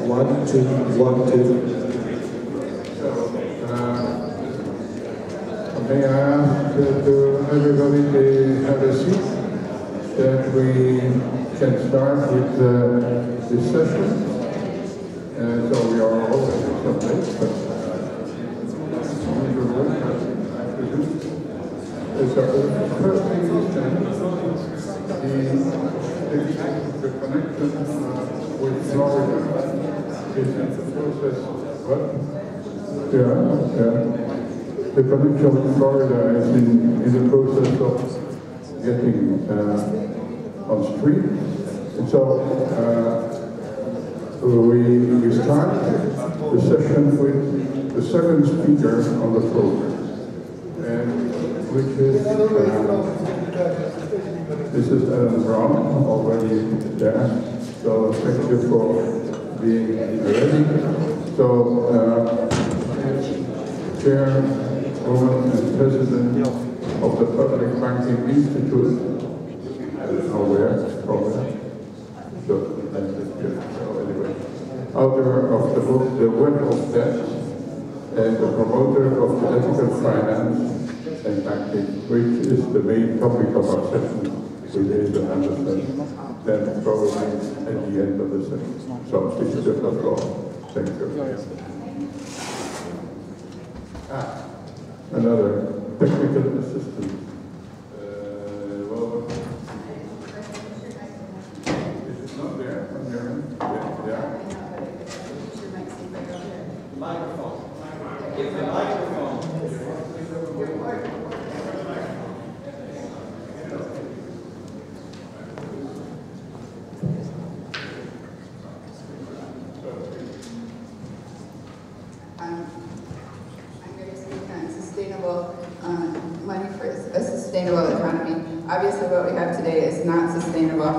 1, 2, 1, 2. May I ask to everybody to have a seat, that we can start with this session. So we are already some late, but so first thing is the connection with Florida is in the process. What? Yeah. The connection with Florida is in the process of getting on stream. And so we start the session with the second speaker on the program, and which is this is Alan Brown, already there. So thank you for being ready. So Chairwoman and President of the Public Banking Institute, I don't know where, so anyway, author of the book The Web of Debt, and the promoter of the ethical finance and banking, which is the main topic of our session today, to understand then probably at the end of the session. So this is the floor. Thank you. Another technical assistant. Well, is it not there? Yeah. Microphone. Give the microphone. Money for a sustainable economy. Obviously what we have today is not sustainable.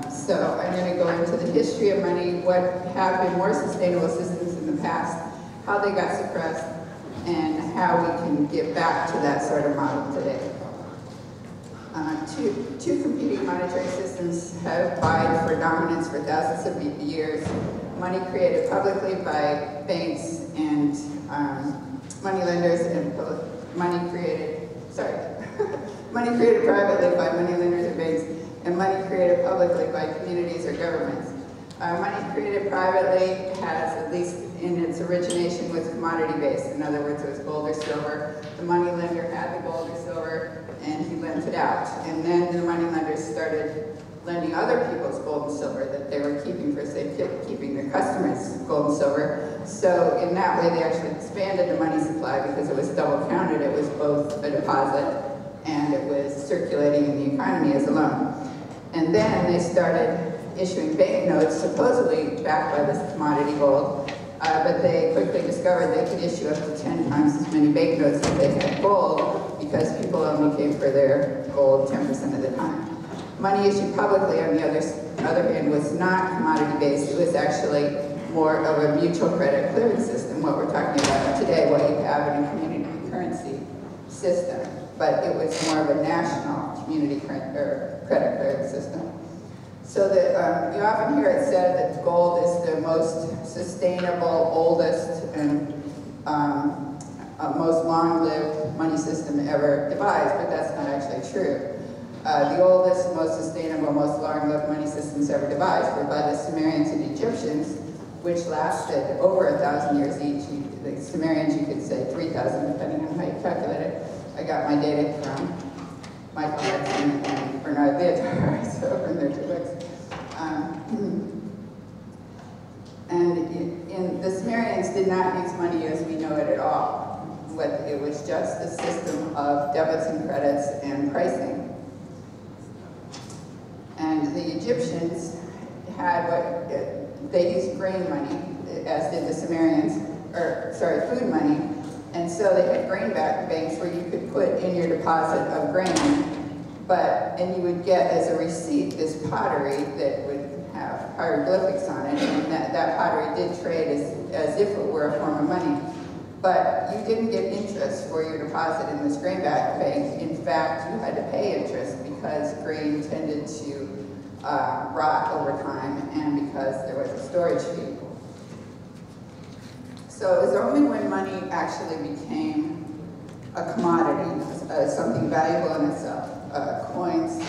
So I'm going to go into the history of money, what have been more sustainable systems in the past, how they got suppressed, and how we can get back to that sort of model today. Two competing monetary systems have vied for dominance for thousands of years. Money created publicly by banks and money lenders, and money created privately by money lenders and banks, and money created publicly by communities or governments. Money created privately has, at least in its origination, was commodity-based. In other words, it was gold or silver. The money lender had the gold or silver, and he lent it out. And then the money lenders started lending other people's gold and silver that they were keeping for keeping their customers' gold and silver. So in that way, they actually expanded the money supply because it was double counted. It was both a deposit and it was circulating in the economy as a loan. And then they started issuing banknotes, supposedly backed by this commodity gold, but they quickly discovered they could issue up to 10 times as many banknotes if they had gold, because people only came for their gold 10% of the time. Money issued publicly, on the other hand, was not commodity-based. It was actually more of a mutual credit clearing system, what we're talking about today, what you have in a community currency system. But it was more of a national community credit clearing system. So that you often hear it said that gold is the most sustainable, oldest, and most long-lived money system ever devised, but that's not actually true. The oldest, most sustainable, most long-lived money systems ever devised were by the Sumerians and Egyptians, which lasted over 1,000 years each. The Sumerians, you could say 3,000, depending on how you calculate it. I got my data from Michael Edson and Bernard Leotard, so from their 2 books. And the Sumerians did not use money as we know it at all. It was just a system of debits and credits and pricing. And the Egyptians had they used grain money, as did the Sumerians, food money. And so they had grain banks where you could put in your deposit of grain, and you would get as a receipt this pottery that would have hieroglyphics on it, and that pottery did trade as if it were a form of money. But you didn't get interest for your deposit in this grain bank. In fact, you had to pay interest because grain tended to rot over time, and because there was a storage fee So it was only when money actually became a commodity, something valuable in itself, coins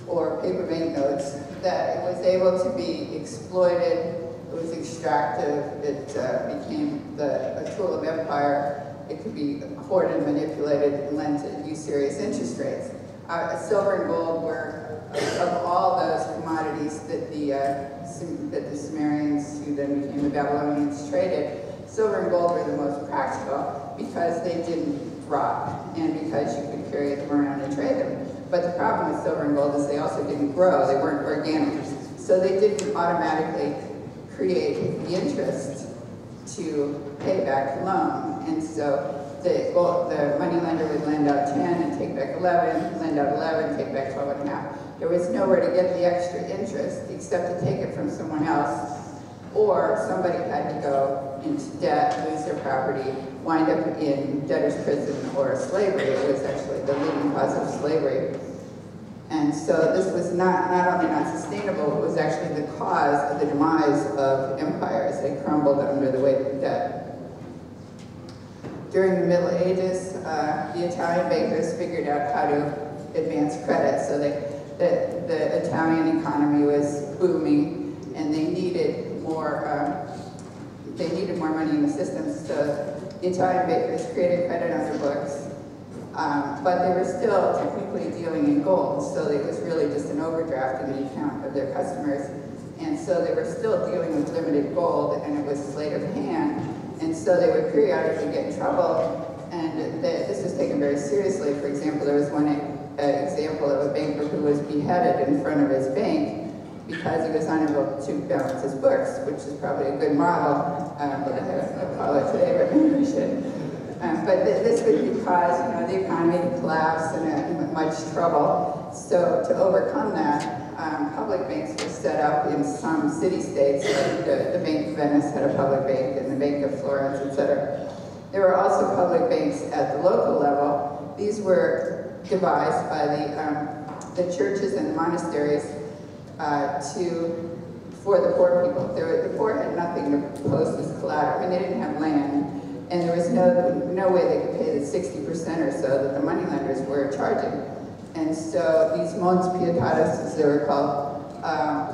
or paper banknotes, that it was able to be exploited, it was extractive, it became a tool of empire. It could be hoarded, manipulated, and lent at usurious interest rates. Silver and gold were, of all those commodities that the Sumerians, who then became the Babylonians, traded, silver and gold were the most practical because they didn't rot and because you could carry them around and trade them. But the problem with silver and gold is they also didn't grow, they weren't organic. So they didn't automatically create the interest to pay back the loan. And so the money lender would lend out 10 and take back 11, lend out 11, take back 12 and a half. There was nowhere to get the extra interest except to take it from someone else, or somebody had to go into debt, lose their property, wind up in debtor's prison or slavery. It was actually the leading cause of slavery. And so this was not only not sustainable, it was actually the cause of the demise of empires. They crumbled under the weight of debt. During the Middle Ages, the Italian bankers figured out how to advance credit. So the Italian economy was booming, and they needed more money in the system. So the Italian bankers created credit on their books. But they were still technically dealing in gold, so it was really just an overdraft in the account of their customers. And so they were still dealing with limited gold, and it was sleight of hand. And so they would periodically get in trouble, and this was taken very seriously. For example, there was one example of a banker who was beheaded in front of his bank because he was unable to balance his books, which is probably a good model. But I don't follow it today, but maybe we should. But this was because, the economy had collapsed and in much trouble. So to overcome that, public banks were set up in some city-states. Like the Bank of Venice had a public bank, and the Bank of Florence, etc. There were also public banks at the local level. These were devised by the churches and the monasteries for the poor people. The poor had nothing to post as collateral. I mean, they didn't have land. And there was no way they could pay the 60% or so that the moneylenders were charging. And so these mons pietatis, as they were called,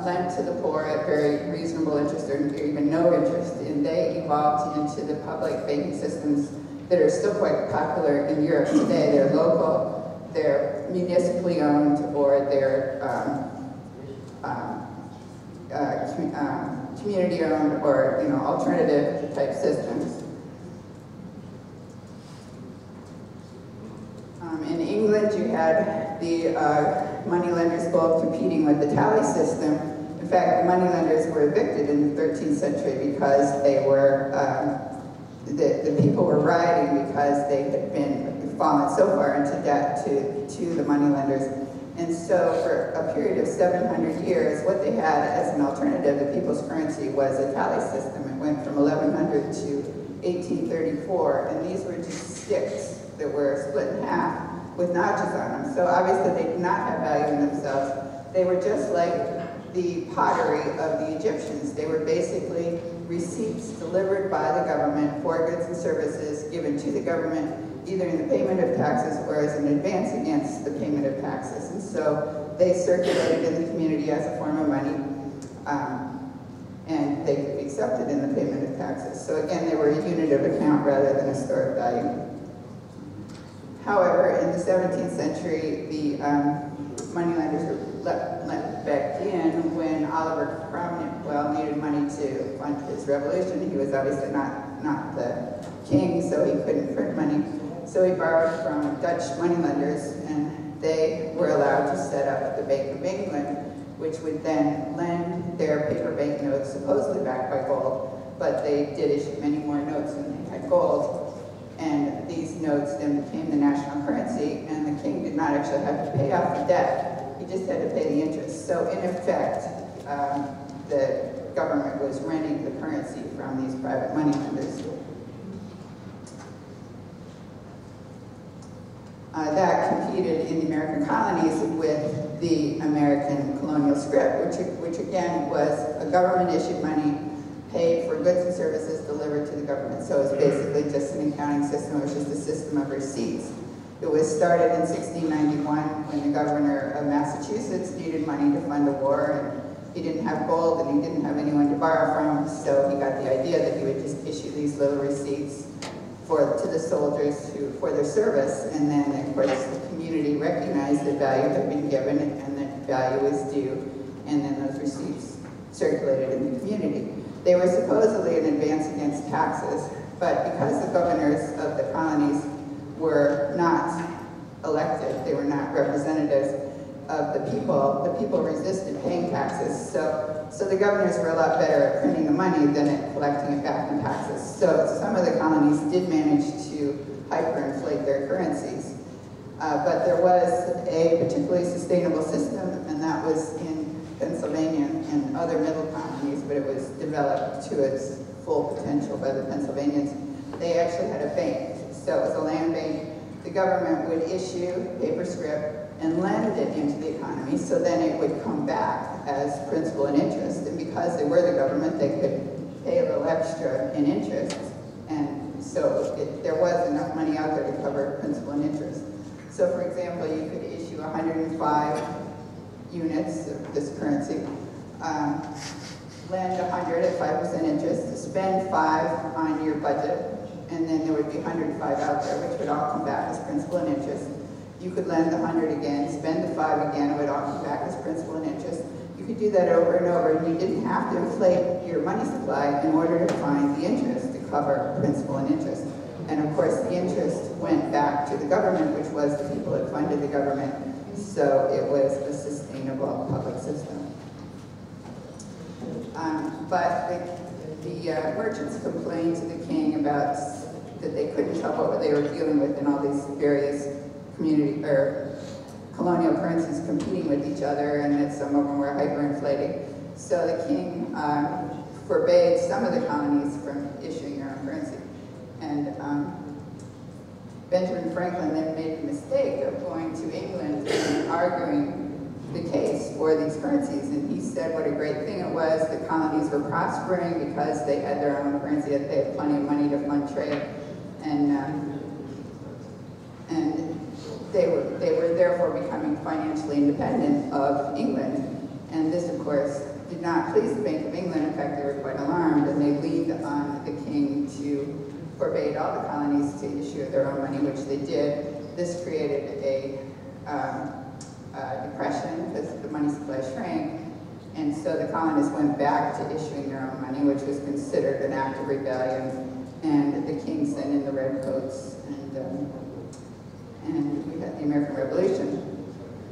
lent to the poor at very reasonable interest or even no interest, and they evolved into the public banking systems that are still quite popular in Europe today. They're local, they're municipally owned, or they're community owned, or alternative type systems. In England, you had the moneylenders both competing with the tally system. In fact, the moneylenders were evicted in the 13th century because they were, the people were rioting because they had been fallen so far into debt to the moneylenders. And so for a period of 700 years, what they had as an alternative, the people's currency, was a tally system. It went from 1100 to 1834, and these were just sticks that were split in half with notches on them. So obviously they did not have value in themselves. They were just like the pottery of the Egyptians. They were basically receipts delivered by the government for goods and services given to the government, either in the payment of taxes or as an advance against the payment of taxes. And so they circulated in the community as a form of money, and they could be accepted in the payment of taxes. So again, they were a unit of account rather than a store of value. However, in the 17th century, the moneylenders were let back in when Oliver Cromwell needed money to fund his revolution. He was obviously not the king, so he couldn't print money. So he borrowed from Dutch moneylenders, and they were allowed to set up the Bank of England, which would then lend their paper banknotes, supposedly backed by gold, but they did issue many more notes than they had gold. And these notes then became the national currency, and the king did not actually have to pay off the debt. He just had to pay the interest. So in effect, the government was renting the currency from these private moneylenders. That competed in the American colonies with the American colonial script, which again was a government-issued money paid for goods and services delivered to the government. So it's basically just an accounting system, which is the system of receipts. It was started in 1691 when the governor of Massachusetts needed money to fund a war, and he didn't have gold and he didn't have anyone to borrow from, so he got the idea that he would just issue these little receipts to the soldiers for their service, and then of course the community recognized that value had been given and that value was due, and then those receipts circulated in the community. They were supposedly an advance against taxes, but because the governors of the colonies were not elected, they were not representatives of the people resisted paying taxes. So the governors were a lot better at printing the money than at collecting it back in taxes. So some of the colonies did manage to hyperinflate their currencies. But there was a particularly sustainable system, and that was in Pennsylvania and other middle colonies, but it was developed to its full potential by the Pennsylvanians. They actually had a bank. So it was a land bank. The government would issue paper scrip and lend it into the economy, so then it would come back as principal and interest. And because they were the government, they could pay a little extra in interest. And so there was enough money out there to cover principal and interest. So for example, you could issue 105 units of this currency, lend 100 at 5% interest, spend 5 on your budget, and then there would be 105 out there, which would all come back as principal and interest. You could lend the 100 again, spend the 5 again, it would all come back as principal and interest. You could do that over and over, and you didn't have to inflate your money supply in order to find the interest to cover principal and interest. And of course, the interest went back to the government, which was the people that funded the government. So it was a sustainable public system. But the merchants complained to the king about that they couldn't tell what they were dealing with in all these various colonial currencies competing with each other, and that some of them were hyperinflating. So the king forbade some of the colonies from issuing their own currency. And Benjamin Franklin then made the mistake of going to England and arguing the case for these currencies, and he said what a great thing it was. The colonies were prospering because they had their own currency, that they had plenty of money to fund trade, and they were therefore becoming financially independent of England. And this, of course, did not please the Bank of England. In fact, they were quite alarmed, and they leaned on the king to forbade all the colonies to issue their own money, which they did. This created a depression because the money supply shrank, and so the colonists went back to issuing their own money, which was considered an act of rebellion. And the king sent in the redcoats, and we had the American Revolution.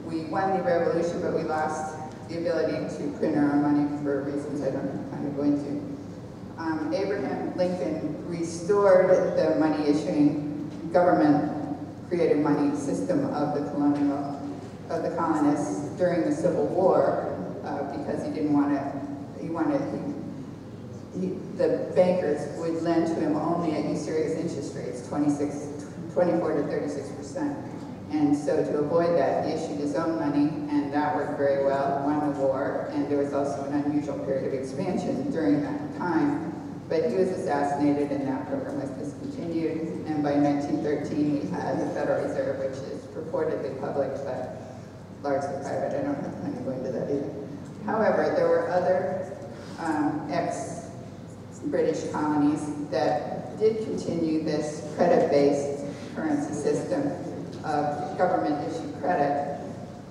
We won the revolution, but we lost the ability to print our own money for reasons I don't have time to go into. Abraham Lincoln restored the money issuing government created money system of the colonists during the Civil War because he didn't want to. The bankers would lend to him only at usurious interest rates, 24 to 36%. And so to avoid that, he issued his own money, and that worked very well, won the war, and there was also an unusual period of expansion during that time. But he was assassinated, and that program was discontinued. And by 1913, we had the Federal Reserve, which is purportedly public, but largely private. I don't have time to go into that either. However, there were other ex-British colonies that did continue this credit-based currency system of government-issued credit.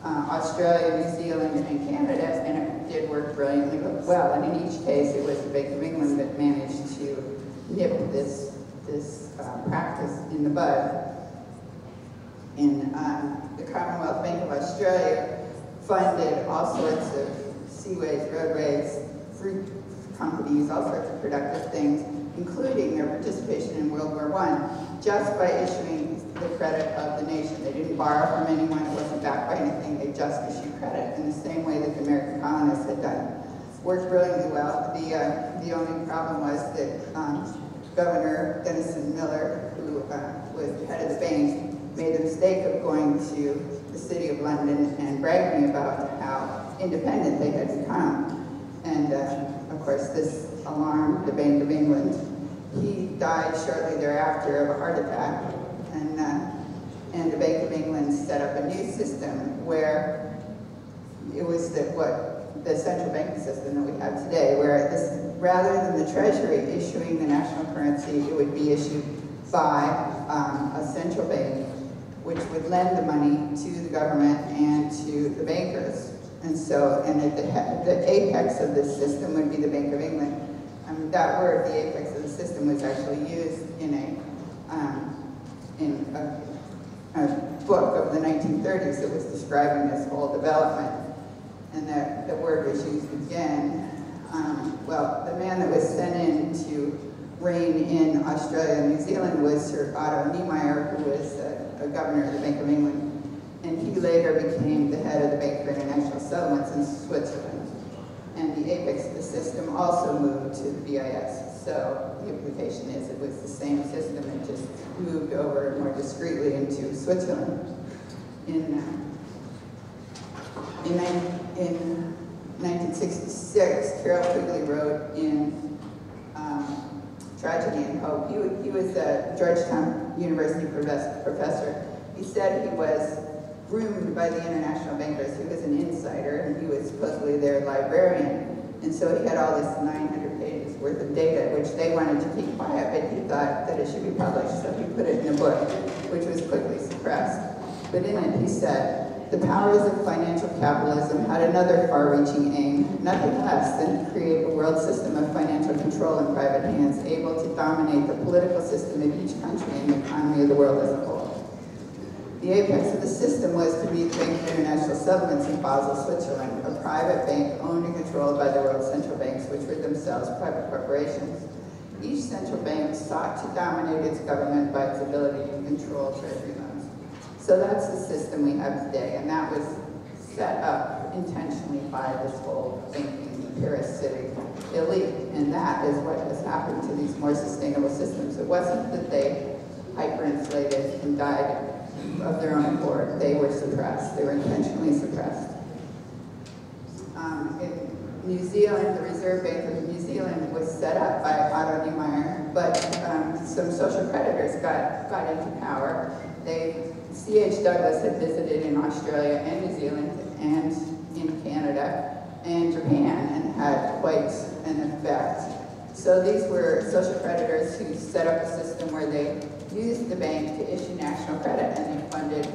Australia, New Zealand, and Canada, and it did work brilliantly well. And in each case, it was the Bank of England that managed to nip this practice in the bud. And the Commonwealth Bank of Australia funded all sorts of seaways, roadways, fruit companies, all sorts of productive things, including their participation in World War I, just by issuing the credit of the nation. They didn't borrow from anyone, it wasn't backed by anything, they just issued credit in the same way that the American colonists had done. Worked brilliantly well. The only problem was that Governor Denison Miller, who was the head of the bank, made the mistake of going to the City of London and bragging about how independent they had become. And of course, this alarmed the Bank of England. He died shortly thereafter of a heart attack, and the Bank of England set up a new system where it was the central banking system that we have today, where rather than the Treasury issuing the national currency, it would be issued by a central bank, which would lend the money to the government and to the bankers. And so, and at the apex of this system would be the Bank of England. That word, the apex of the system, was actually used in a book of the 1930s that was describing this whole development. And the word was used again. Well, the man that was sent in to reign in Australia and New Zealand was Sir Otto Niemeyer, who was a governor of the Bank of England. And he later became the head of the Bank for International Settlements in Switzerland. And the apex of the system also moved to the BIS. So the implication is it was the same system, it just moved over more discreetly into Switzerland. In 1966, Carroll Quigley wrote in Tragedy and Hope. He was a Georgetown University professor. He said he was groomed by the international bankers. He was an insider, and he was supposedly their librarian. And so he had all this 900 pages worth of data, which they wanted to keep quiet, but he thought that it should be published. So he put it in a book, which was quickly suppressed. But in it, he said, "The powers of financial capitalism had another far-reaching aim, nothing less than to create a world system of financial control in private hands, able to dominate the political system of each country and the economy of the world as a whole." The apex of the system was to be the Bank for International Settlements in Basel, Switzerland, a private bank owned and controlled by the world's central banks, which were themselves private corporations. Each central bank sought to dominate its government by its ability to control treasury loans. So that's the system we have today, and that was set up intentionally by this whole banking parasitic elite, and that is what has happened to these more sustainable systems. It wasn't that they hyperinflated and died of their own accord. They were suppressed. They were intentionally suppressed. In New Zealand, the Reserve Bank of New Zealand was set up by Otto Niemeyer, but some social creditors got into power. C.H. Douglas had visited in Australia and New Zealand and in Canada and Japan and had quite an effect. So these were social creditors who set up a system where they used the bank to issue national credit, and they funded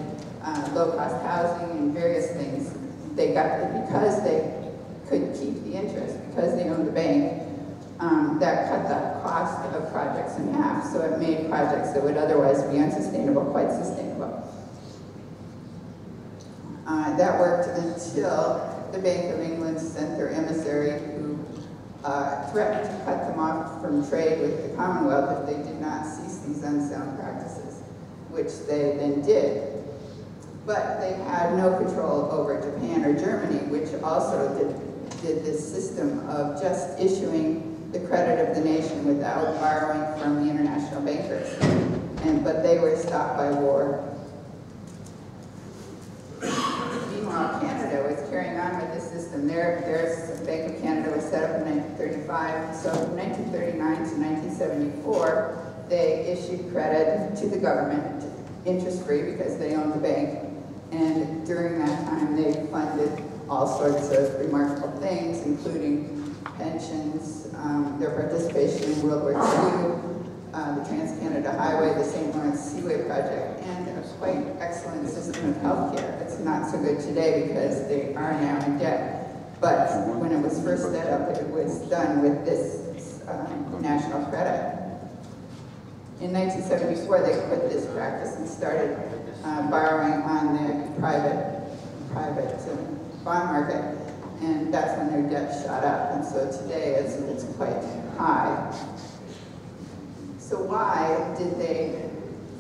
low-cost housing and various things. They got it because they could keep the interest, because they owned the bank. That cut the cost of projects in half, so it made projects that would otherwise be unsustainable quite sustainable. That worked until the Bank of England sent their emissary who threatened to cut them off from trade with the Commonwealth if they did not cease these unsound practices, which they then did. But they had no control over Japan or Germany, which also did this system of just issuing the credit of the nation without borrowing from the international bankers. But they were stopped by war. Meanwhile, Canada was carrying on with this system. Their Bank of Canada was set up in 1935. So from 1939 to 1974, they issued credit to the government, interest-free because they owned the bank. And during that time, they funded all sorts of remarkable things, including pensions, their participation in World War II, the Trans-Canada Highway, the St. Lawrence Seaway Project, and a quite excellent system of healthcare. It's not so good today because they are now in debt. But when it was first set up, it was done with this national credit. In 1974, they quit this practice and started borrowing on the private bond market, and that's when their debt shot up. And so today it's quite high. So why did they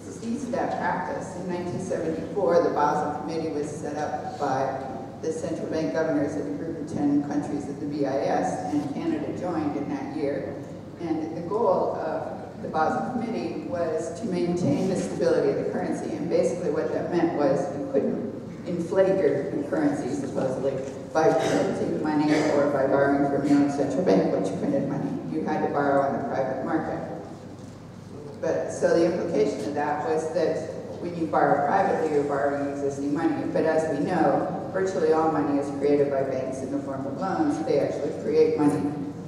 cease that practice? In 1974, the Basel Committee was set up by the central bank governors of a group of 10 countries of the BIS, and Canada joined in that year. And the goal of the Basel Committee was to maintain the stability of the currency, and basically what that meant was you couldn't inflate your currency, supposedly, by printing money or by borrowing from your own central bank, which printed money. you had to borrow on the private market. But so the implication of that was that when you borrow privately, you're borrowing existing money. But as we know, virtually all money is created by banks in the form of loans. They actually create money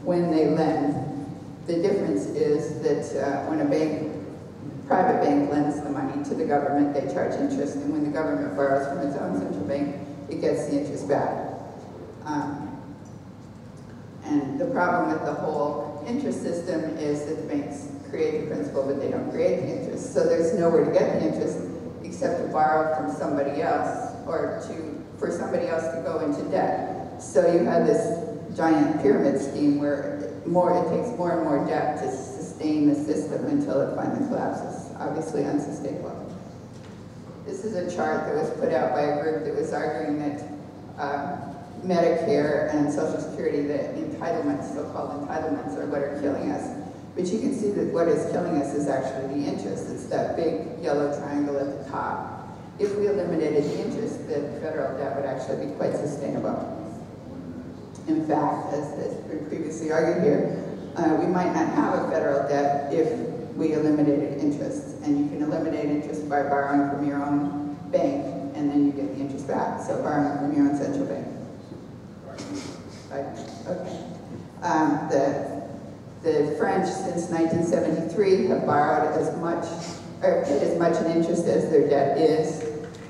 when they lend. The difference is that when a private bank lends the money to the government, they charge interest, and when the government borrows from its own central bank, it gets the interest back. And the problem with the whole interest system is that the banks create the principal, but they don't create the interest. So there's nowhere to get the interest except to borrow from somebody else, or for somebody else to go into debt. So you have this giant pyramid scheme where it takes more and more debt to sustain the system until it finally collapses. Obviously unsustainable. This is a chart that was put out by a group that was arguing that Medicare and Social Security, the entitlements, so-called entitlements, are what are killing us. But you can see that what is killing us is actually the interest. It's that big yellow triangle at the top. If we eliminated the interest, the federal debt would actually be quite sustainable. In fact, as we previously argued here, we might not have a federal debt if we eliminated interest. And you can eliminate interest by borrowing from your own bank, and then you get the interest back. So borrowing from your own central bank. Right? Okay. The French, since 1973, have borrowed as much, or paid as much in interest as their debt is.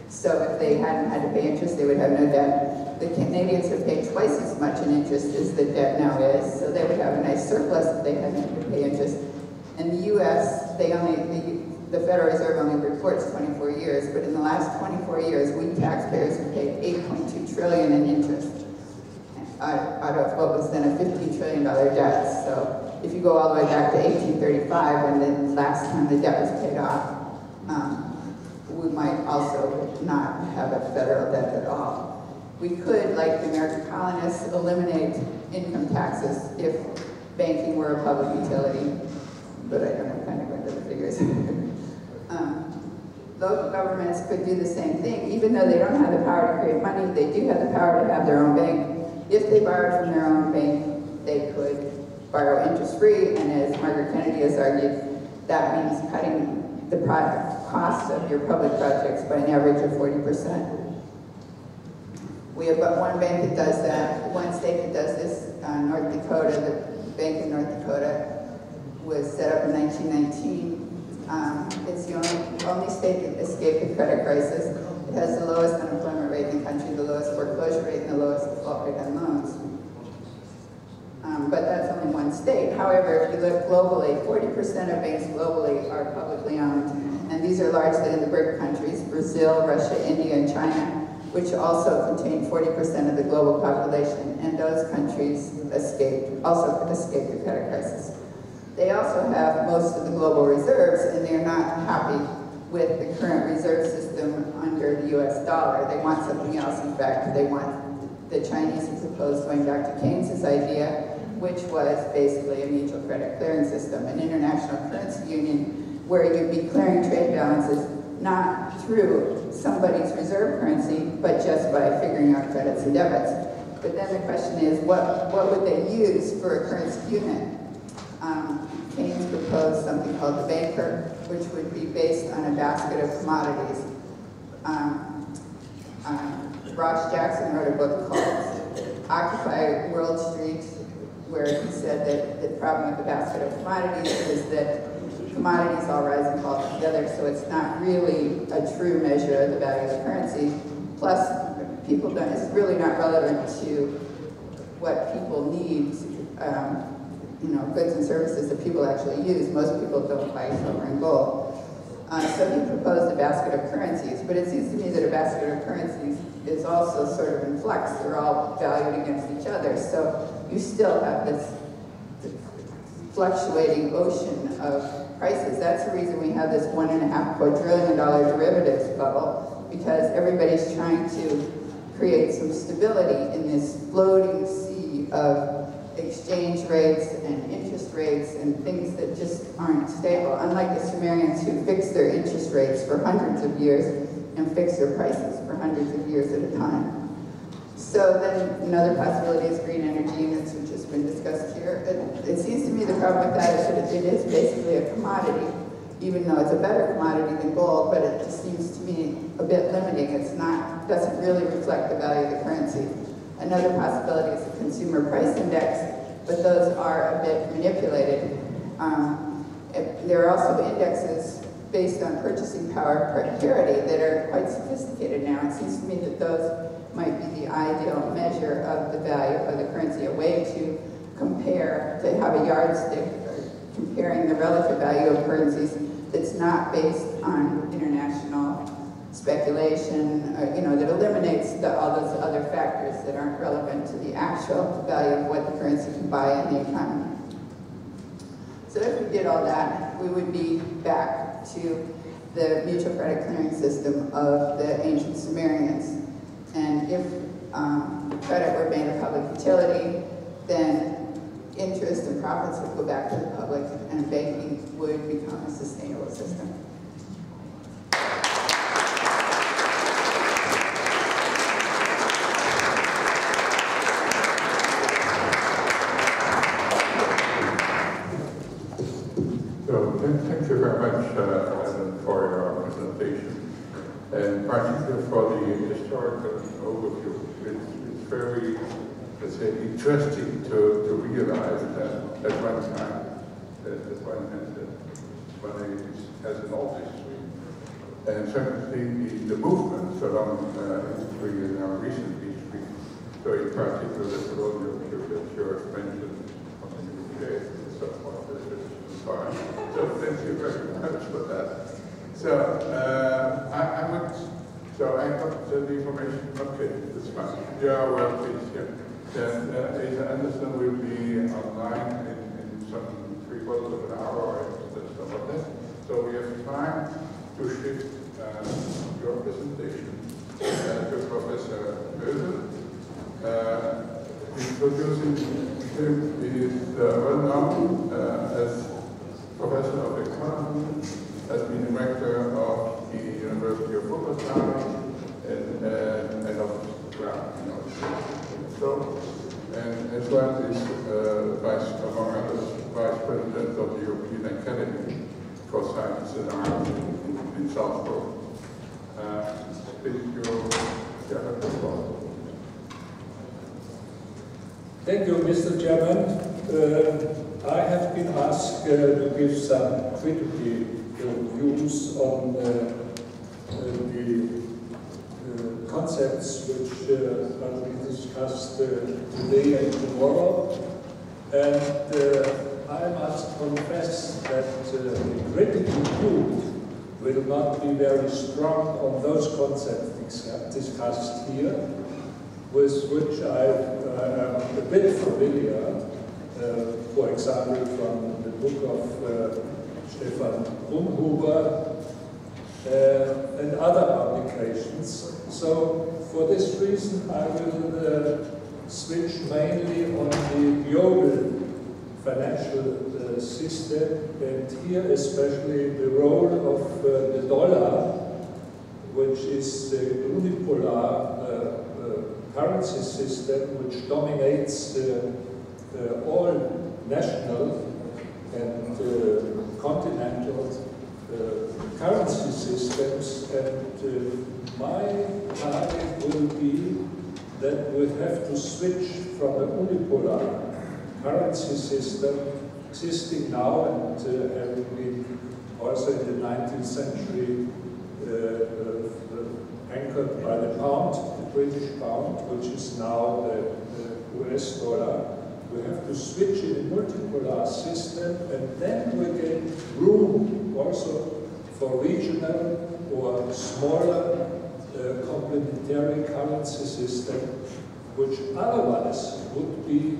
So if they hadn't had to pay interest, they would have no debt. The Canadians have paid twice as much in interest as the debt now is, so they would have a nice surplus if they hadn't had to pay interest. In the U.S., the Federal Reserve only reports 24 years, but in the last 24 years, we taxpayers have paid $8.2 trillion in interest out of what was then a $15 trillion debt. So if you go all the way back to 1835, when the last time the debt was paid off, we might also not have a federal debt at all. We could, like the American colonists, eliminate income taxes if banking were a public utility, but I don't have time to go into the figures. Local governments could do the same thing. Even though they don't have the power to create money, they do have the power to have their own bank. If they borrowed from their own bank, they could borrow interest-free, and as Margaret Kennedy has argued, that means cutting the cost of your public projects by an average of 40%. We have but one bank that does that, one state that does this, North Dakota. The Bank of North Dakota was set up in 1919. It's the only state that escaped the credit crisis. It has the lowest unemployment rate in the country, the lowest foreclosure rate, and the lowest default rate on loans. But that's only one state. However, if you look globally, 40% of banks globally are publicly owned. And these are largely in the BRIC countries, Brazil, Russia, India, and China, which also contain 40% of the global population. And those countries also escaped the credit crisis. They also have most of the global reserves, and they're not happy with the current reserve system under the US dollar. They want something else. In fact, the Chinese have proposed, going back to Keynes's idea, which was basically a mutual credit clearing system, an international currency union where you'd be clearing trade balances not through somebody's reserve currency, but just by figuring out credits and debits. But then the question is, what would they use for a currency unit? Keynes proposed something called the banker, which would be based on a basket of commodities. Ross Jackson wrote a book called Occupy Wall Street, where he said that the problem with the basket of commodities is that commodities all rise and fall together, so it's not really a true measure of the value of the currency. Plus, it's really not relevant to what people need, goods and services that people actually use. Most people don't buy silver and gold. So he proposed a basket of currencies, but it seems to me that a basket of currencies is also sort of in flux. They're all valued against each other. So you still have this fluctuating ocean of prices. That's the reason we have this $1.5 quadrillion derivatives bubble, because everybody's trying to create some stability in this floating sea of exchange rates and interest rates and things that just aren't stable. Unlike the Sumerians, who fixed their interest rates for hundreds of years and fixed their prices for hundreds of years at a time. So then another possibility is green energy, and it's just been discussed here, it seems to me the problem with that is that it is basically a commodity, even though it's a better commodity than gold, but it just seems to me a bit limiting. It's not, doesn't really reflect the value of the currency. Another possibility is the consumer price index, but those are a bit manipulated. There are also indexes based on purchasing power parity that are quite sophisticated now. It seems to me that those might be the ideal measure of the value of the currency, a way to compare, to have a yardstick comparing the relative value of currencies that's not based on international speculation, that eliminates all those other factors that aren't relevant to the actual value of what the currency can buy in the economy. So if we did all that, we would be back to the mutual credit clearing system of the ancient Sumerians. And if credit were made a public utility, then interest and profits would go back to the public, and banking would become a sustainable system. Thank you very much, Ellen, for your presentation, and particularly for the historical overview. It's very, let's say, interesting to realize that at one time, that one has an old history, and certainly the movements along history and our recent history. So in particular, the colonial period, you mentioned on the UK and so forth. So thank you very much for that. So I got the information. Okay, that's fine. Yeah, well, please, yeah. Then Asa Anderson will be online in some 3/4 of an hour or something like that. So we have time to shift your presentation to Professor Mösel. Introducing him is well known as Professor of Economy, has been rector of the University of Wuppertal and of so, and as well as among others, Vice President of the European Academy for Science and Art in Salzburg. Thank you, Mr. Chairman. I have been asked to give some critical views on the concepts which will be discussed today and tomorrow. And I must confess that the critical view will not be very strong on those concepts discussed here, with which I am a bit familiar. For example, from the book of Stefan Brumhuber and other publications. So, for this reason, I will switch mainly on the global financial system, and here especially the role of the dollar, which is the unipolar currency system which dominates all national and continental currency systems, and my target will be that we have to switch from a unipolar currency system existing now and having been also in the 19th century anchored by the pound, the British pound, which is now the US dollar. We have to switch in a multipolar system, and then we get room also for regional or smaller complementary currency system, which otherwise would be,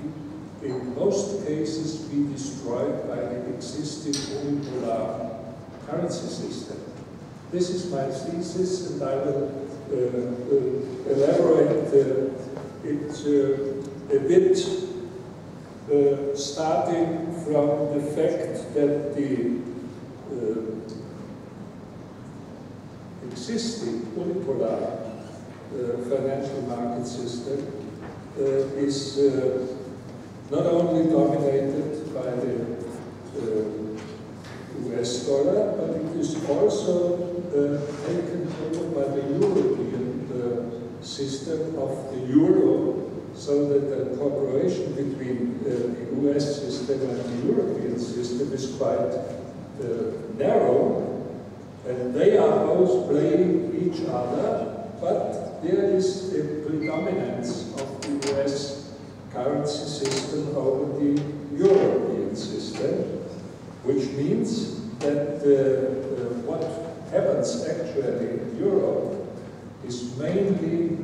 in most cases, be destroyed by the existing unipolar currency system. This is my thesis, and I will elaborate it a bit. Starting from the fact that the existing unipolar financial market system is not only dominated by the US dollar, but it is also taken over by the European system of the euro, so that the cooperation between the US system and the European system is quite narrow, and they are both playing each other, but there is a predominance of the US currency system over the European system, which means that what happens actually in Europe is mainly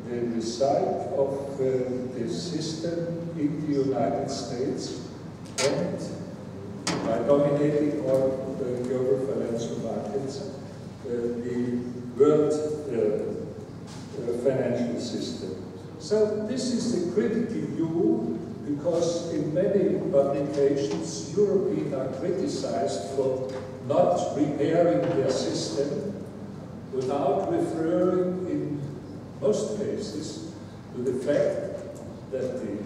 the result of the system in the United States, and by dominating all the global financial markets, the world financial system. So this is a critical view, because in many publications Europeans are criticized for not repairing their system without referring in most cases to the fact that the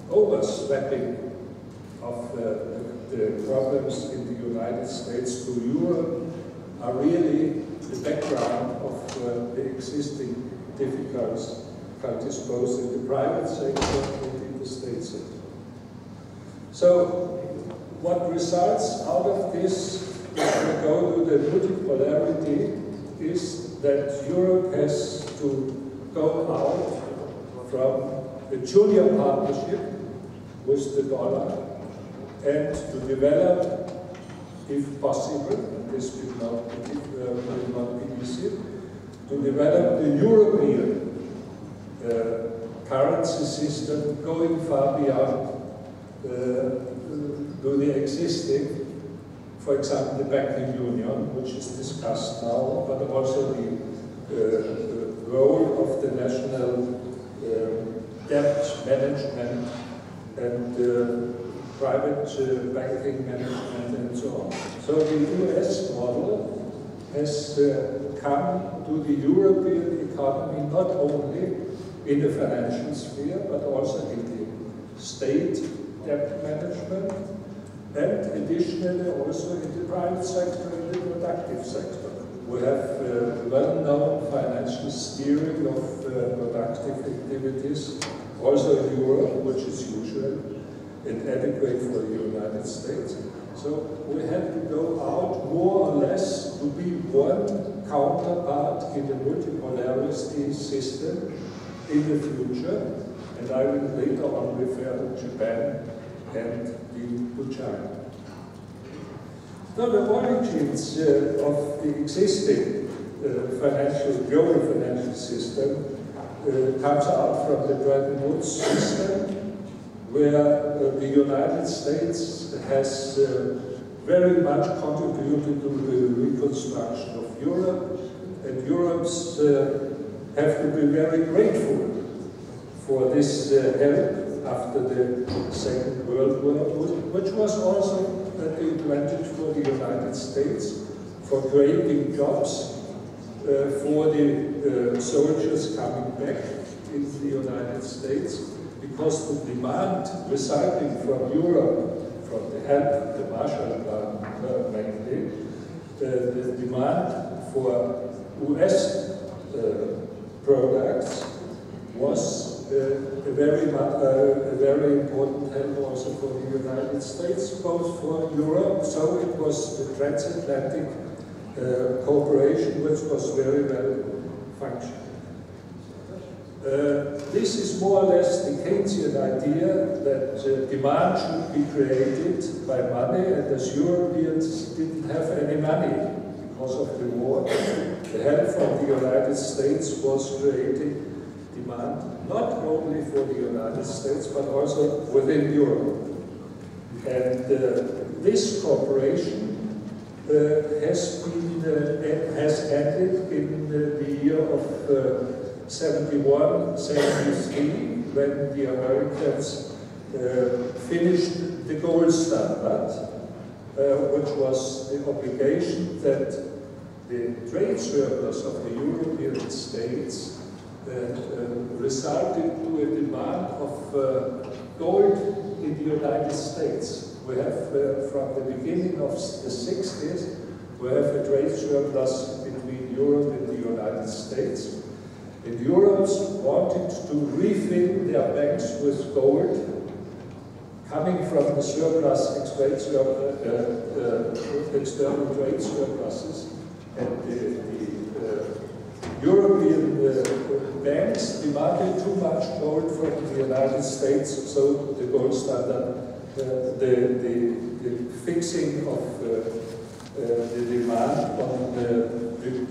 oversweeping of the problems in the United States to Europe are really the background of the existing difficulties both in the private sector and in the state sector. So what results out of this, if we go to the multipolarity, is that Europe has to go out from the junior partnership with the dollar and to develop, if possible, and this will not be easy, to develop the European currency system going far beyond to the existing, for example, the banking union, which is discussed now, but also the role of the national debt management and private banking management and so on. So the US model has come to the European economy not only in the financial sphere, but also in the state debt management, and additionally also in the private sector and the productive sector. We have well-known financial steering of productive activities, also in Europe, which is usual and adequate for the United States. So we have to go out more or less to be one counterpart in the multipolarity system in the future, and I will later on refer to Japan and to China. So the origins of the existing global financial system comes out from the Bretton Woods system, where the United States has very much contributed to the reconstruction of Europe, and Europe's have to be very grateful for this help after the Second World War, which was also an advantage for the United States for creating jobs for the soldiers coming back into the United States, because the demand resulting from Europe, from the help, the Marshall Plan mainly, the demand for US products was a very important help also for the United States, both for Europe. So it was the transatlantic cooperation which was very well functioning. This is more or less the Keynesian idea that demand should be created by money, and as Europeans didn't have any money because of the war, the help from the United States was creating demand not only for the United States but also within Europe. And this cooperation has ended in the year of 71, 73, when the Americans finished the gold standard, which was the obligation that the trade surplus of the European states resulted to a demand of gold in the United States. We have, from the beginning of the 60s, we have a trade surplus between Europe and the United States. And Europe wanted to refill their banks with gold, coming from the surplus, external trade surpluses. And the European banks demanded too much gold from the United States, so the gold standard, the fixing of the demand on the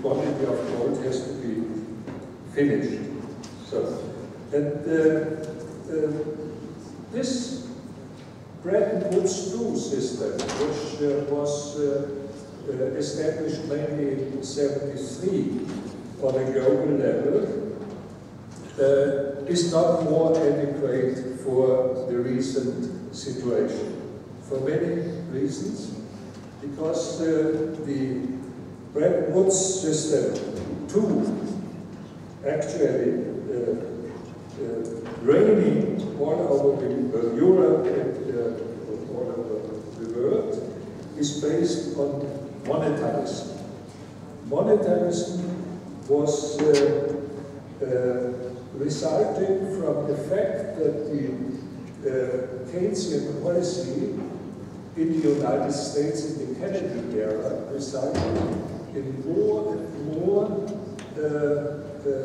quantity of gold has to be finished. So, and this Bretton Woods II system, which was established mainly in 1973 on a global level, is not more adequate for the recent situation, for many reasons. Because the Bretton Woods system, too, actually reigning all over Europe and all over the world, is based on monetarism. Monetarism was resulting from the fact that the Keynesian policy in the United States in the Kennedy era resulted in more and more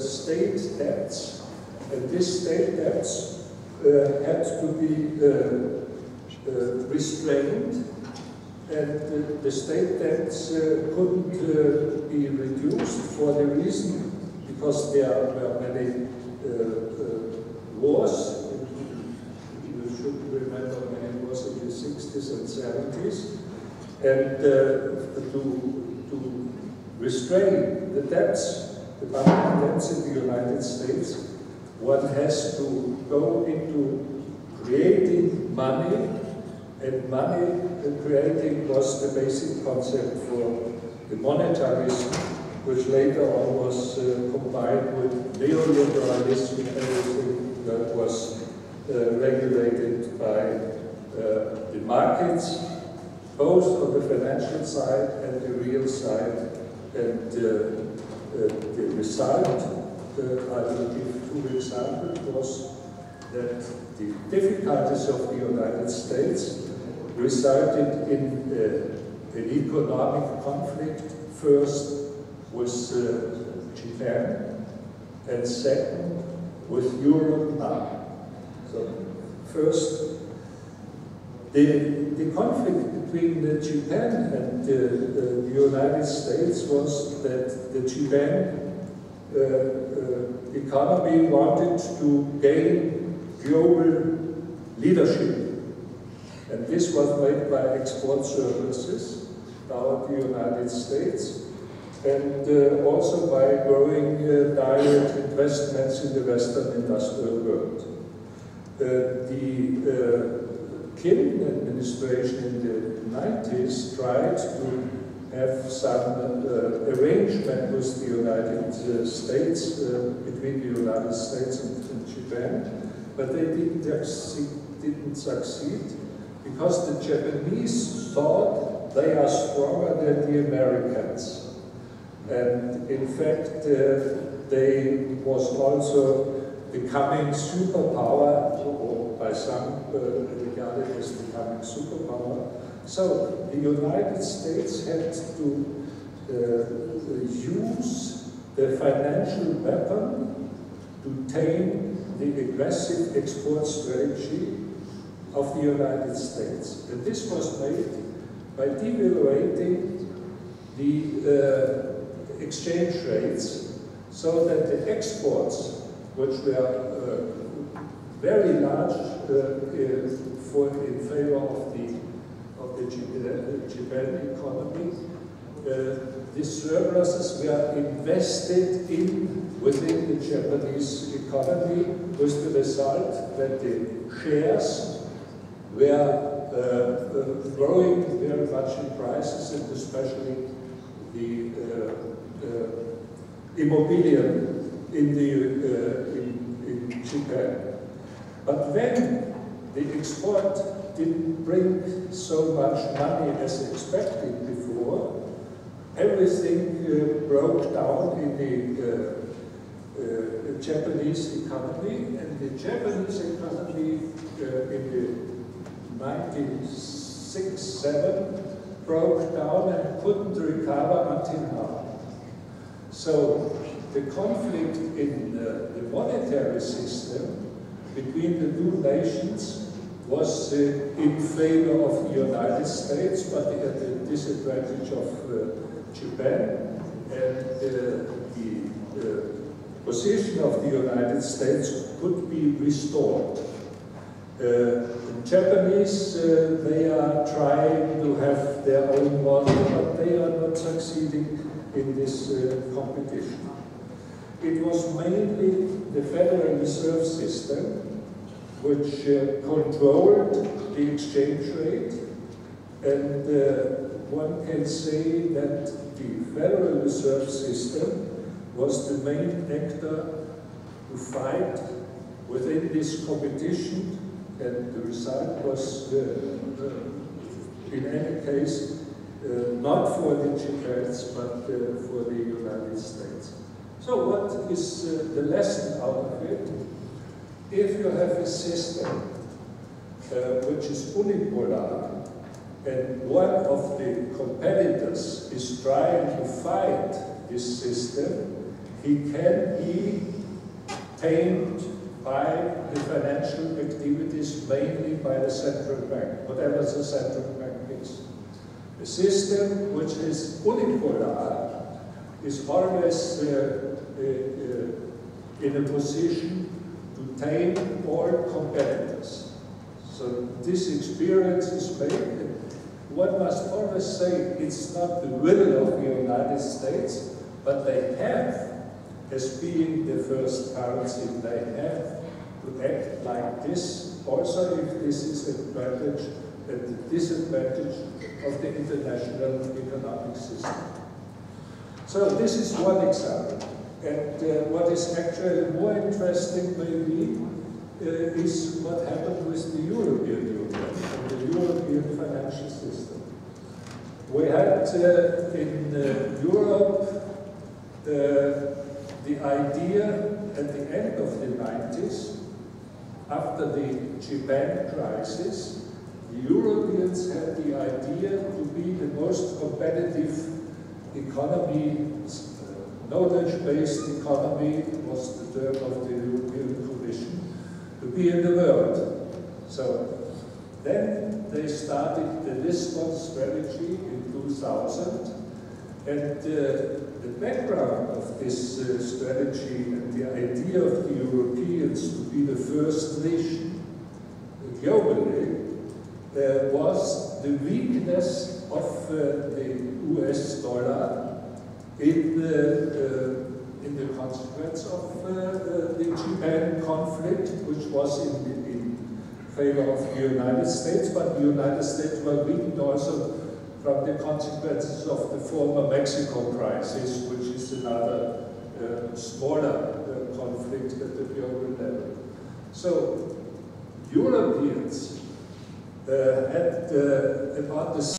state debts, and these state debts had to be restrained, and the state debts couldn't be reduced for the reason because there were many wars. You should remember many wars in the 60s and 70s, and to restrain the debts, the public debts in the United States, one has to go into creating money, and money creating was the basic concept for the monetarism, which later on was combined with neoliberalism and everything that was regulated by the markets, both on the financial side and the real side. And the result, I will give two examples, was that the difficulties of the United States resulted in an economic conflict, first with Japan, and second with Europe now. So first, the conflict between Japan and the United States was that the Japan economy wanted to gain global leadership. And this was made by export services toward the United States, and also by growing direct investments in the Western industrial world. The Clinton administration in the 90s tried to have some arrangement with the United States, between the United States and Japan, but they didn't succeed because the Japanese thought they are stronger than the Americans. And in fact, they was also becoming superpower, or by some regarded as becoming superpower. So the United States had to use the financial weapon to tame the aggressive export strategy of the United States. And this was made by devaluating the exchange rates so that the exports, which were very large in favor of the Japan economy, these surpluses were invested within the Japanese economy, with the result that the shares were growing very much in prices, and especially the immobilian in Japan. But when the export didn't bring so much money as expected before. Everything broke down in the Japanese economy, and the Japanese economy in the 1967 broke down and couldn't recover until now. So the conflict in the monetary system between the two nations was in favor of the United States, but at the disadvantage of Japan, and the position of the United States could be restored. The Japanese, they are trying to have their own model, but they are not succeeding in this competition. It was mainly the Federal Reserve System which controlled the exchange rate, and one can say that the Federal Reserve System was the main actor to fight within this competition, and the result was, in any case, not for the Japans, but for the United States. So what is the lesson out of it? If you have a system which is unipolar, and one of the competitors is trying to fight this system, he can be tamed by the financial activities, mainly by the central bank, whatever the central bank is. A system which is unipolar is always in a position to tame all competitors. So this experience is made. One must always say it's not the will of the United States, but they have, as being the first currency, they have to act like this, also if this is an advantage and the disadvantage of the international economic system. So this is one example. And what is actually more interesting maybe is what happened with the European Union and the European financial system. We had in Europe the idea at the end of the 90s, after the Japan crisis, the Europeans had the idea to be the most competitive economy. Knowledge-based economy was the term of the European Commission, to be in the world. So then they started the Lisbon strategy in 2000, and the background of this strategy and the idea of the Europeans to be the first nation globally was the weakness of the US dollar in the consequence of the Japan conflict, which was in favor of the United States, but the United States were weakened also from the consequences of the former Mexico crisis, which is another smaller conflict at the global level. So Europeans had about the